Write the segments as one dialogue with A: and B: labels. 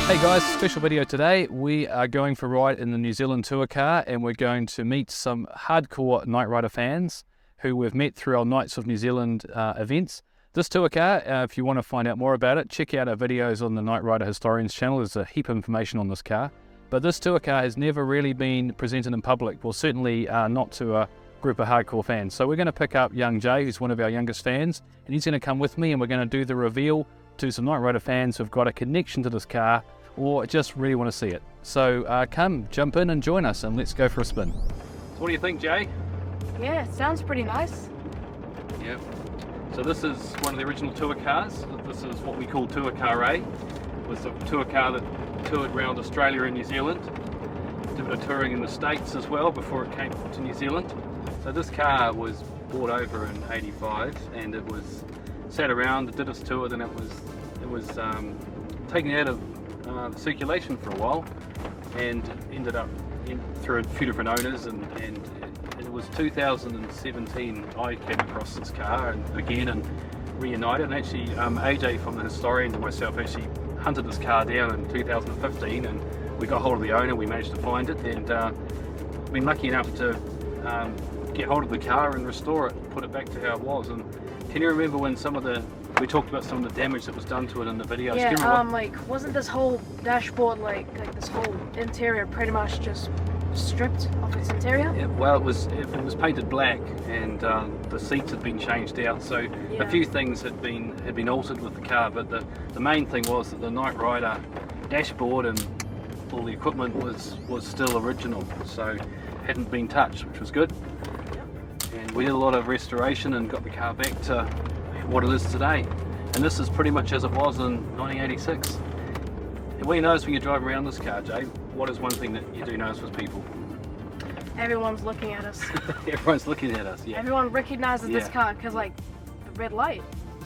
A: Hey guys, special video today. We are going for a ride in the New Zealand tour car and we're going to meet some hardcore Night Rider fans who we've met through our Nights of New Zealand events. This tour car, if you want to find out more about it, check out our videos on the Night Rider Historians channel. There's a heap of information on this car. But this tour car has never really been presented in public, well certainly not to a group of hardcore fans. So we're going to pick up young Jay, who's one of our youngest fans, and he's going to come with me and we're going to do the reveal to some Night Rider fans who've got a connection to this car or just really want to see it. So come, jump in and join us and let's go for a spin. So what do you think, Jay?
B: Yeah, it sounds pretty nice.
A: Yep. So this is one of the original tour cars. This is what we call Tour Car A. It was a tour car that toured around Australia and New Zealand. Did a bit of touring in the States as well before it came to New Zealand. So this car was brought over in '85 and it was sat around, it did its tour, then it was taken out of the circulation for a while and ended up through a few different owners and it was 2017 I came across this car and reunited, and actually AJ from the Historians and myself actually hunted this car down in 2015 and we got hold of the owner, we managed to find it and been lucky enough to get hold of the car and restore it, put it back to how it was. And can you remember when we talked about some of the damage that was done to it in the videos?
B: Yeah, like wasn't this whole dashboard like this whole interior pretty much just stripped of its interior?
A: Yeah, well it was painted black and the seats had been changed out, so
B: yeah.
A: A few things had been altered with the car, but the main thing was that the Night Rider dashboard and all the equipment was still original, so hadn't been touched, which was good. And we did a lot of restoration and got the car back to what it is today. And this is pretty much as it was in 1986. And what you notice when you drive around this car, Jay, what is one thing that you do notice with people?
B: Everyone's looking at us.
A: Everyone's looking at us, yeah.
B: Everyone recognizes this car because like the red light.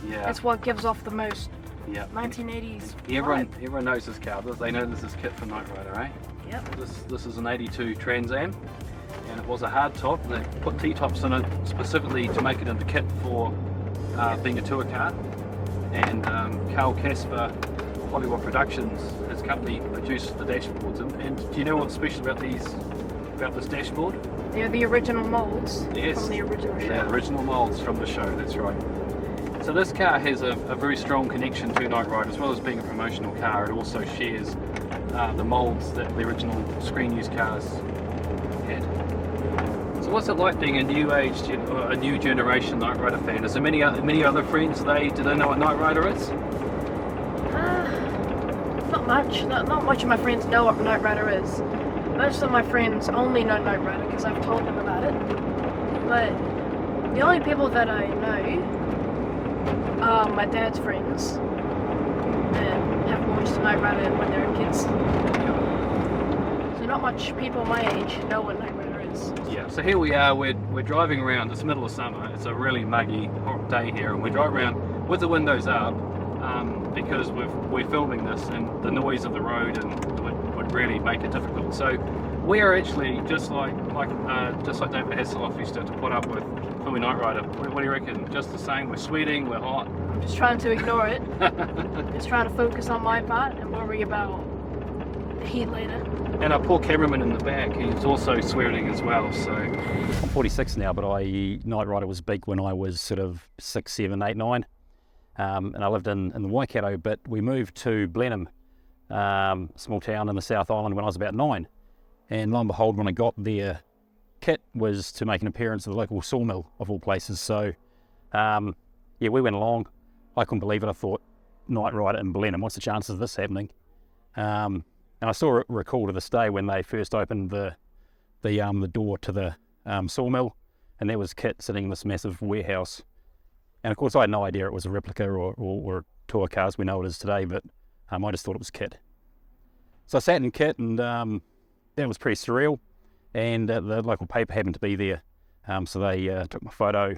A: Yeah.
B: That's what gives off the most 1980s
A: Everyone knows this car. They know this is kit for Night Rider, eh?
B: Yep.
A: This is an 82 Trans Am. And it was a hard top. They put T-tops in it specifically to make it into kit for being a tour car. And Carl Casper, Hollywood Productions, his company, produced the dashboards. And do you know what's special about this dashboard?
B: They're the original molds.
A: Yes.
B: From the original show.
A: Yeah, original molds from the show. That's right. So this car has a very strong connection to Night Rider, as well as being a promotional car. It also shares the molds that the original screen use cars had. So what's it like being a new generation Night Rider fan? Is there many other friends do they know what Night Rider is?
B: Not much. Not much of my friends know what Night Rider is. Most of my friends only know Night Rider because I've told them about it. But the only people that I know are my dad's friends and have watched Night Rider when they were kids. So not much people my age know what Night Rider is.
A: Yeah, so here we are, we're driving around, it's the middle of summer, it's a really muggy, hot day here, and we drive around with the windows up because we're filming this and the noise of the road and would really make it difficult. So we are actually just like David Hasselhoff used to put up with filming Night Rider. What do you reckon? Just the same, we're sweating, we're hot.
B: I'm just trying to ignore it. Just trying to focus on my part and worry about the heat later.
A: And our poor cameraman in the back, he's also swearing as well, so.
C: I'm 46 now, but Night Rider was big when I was sort of 6, 7, 8, 9. And I lived in the Waikato, but we moved to Blenheim, small town in the South Island, when I was about 9. And lo and behold, when I got there, kit was to make an appearance at the local sawmill, of all places. So, yeah, we went along. I couldn't believe it. I thought, Night Rider in Blenheim, what's the chances of this happening? And I still recall to this day when they first opened the door to the sawmill, and there was kit sitting in this massive warehouse. And of course, I had no idea it was a replica or tour car as we know it is today, but I just thought it was kit. So I sat in kit, and that was pretty surreal. And the local paper happened to be there, so they took my photo,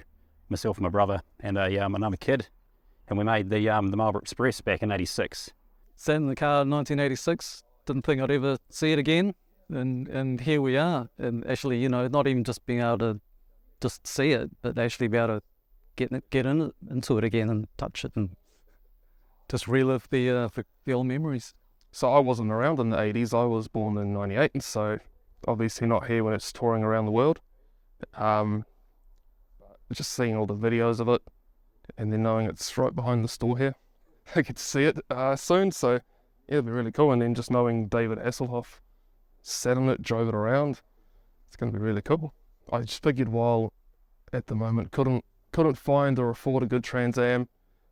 C: myself and my brother, and another kid, and we made the Marlborough Express back in '86.
D: Sat in the car in 1986. Didn't think I'd ever see it again, and here we are. And actually, not even just being able to just see it, but actually be able to get into it again and touch it and just relive the old memories.
E: So I wasn't around in the 80s. I was born in 98, and so obviously not here when it's touring around the world. Just seeing all the videos of it, and then knowing it's right behind the store here, I get to see it soon. So yeah, it'll be really cool. And then just knowing David Hasselhoff sat in it, drove it around, it's going to be really cool. I just figured while at the moment couldn't find or afford a good Trans Am,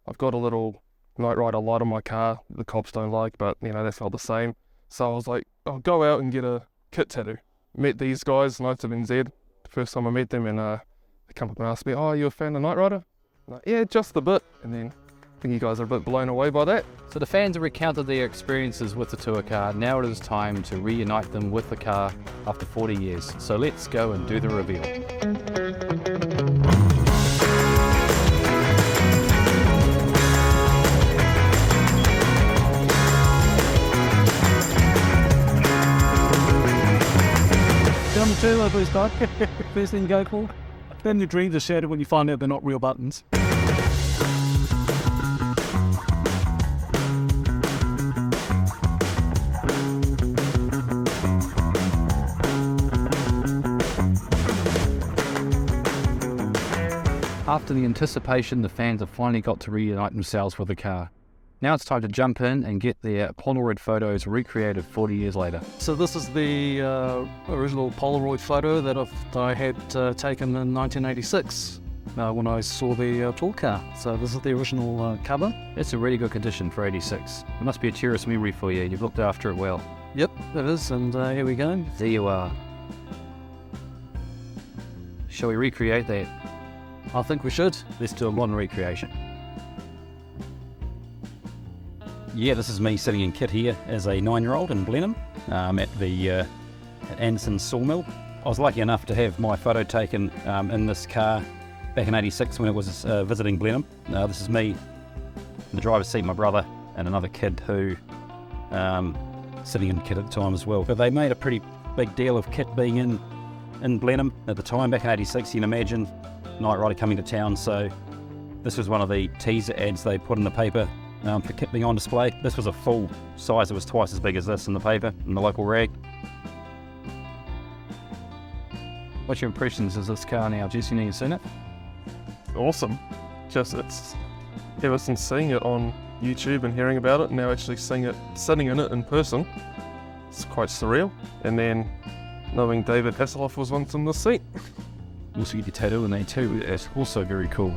E: I've got a little Night Rider light on my car the cops don't like, but you know, that's not the same. So I was like, I'll go out and get a KITT tattoo. Met these guys, Knights of NZ, the first time I met them, and they come up and asked me, oh, are you a fan of Night Rider? I'm like, yeah, just a bit. And then I think you guys are a bit blown away by that.
C: So the fans have recounted their experiences with the tour car. Now it is time to reunite them with the car after 40 years. So let's go and do the reveal.
D: Number two, I first start. First thing you go for. Then your dreams are shattered when you find out they're not real buttons.
C: After the anticipation, the fans have finally got to reunite themselves with the car. Now it's time to jump in and get their Polaroid photos recreated 40 years later.
D: So this is the original Polaroid photo that I had taken in 1986 when I saw the tour car. So this is the original cover.
C: It's a really good condition for 86. It must be a cherished memory for you. You've looked after it well.
D: Yep, it is, and here we go.
C: There you are. Shall we recreate that?
D: I think we should.
C: Let's do a modern recreation. Yeah, this is me sitting in KITT here as a 9-year-old in Blenheim at the at Anderson Sawmill. I was lucky enough to have my photo taken in this car back in 86 when it was visiting Blenheim. This is me in the driver's seat, my brother and another kid who sitting in KITT at the time as well. But they made a pretty big deal of KITT being in Blenheim at the time back in 86. You can imagine Night Rider coming to town, so this was one of the teaser ads they put in the paper for KITT being on display. This was a full size, it was twice as big as this in the paper, in the local rag. What's your impressions of this car now, Jesse? You've seen it?
E: Awesome. Just it's ever since seeing it on YouTube and hearing about it, now actually seeing it, sitting in it in person, it's quite surreal. And then knowing David Hasselhoff was once in the seat.
C: Also get your tattoo in there too, it's also very cool.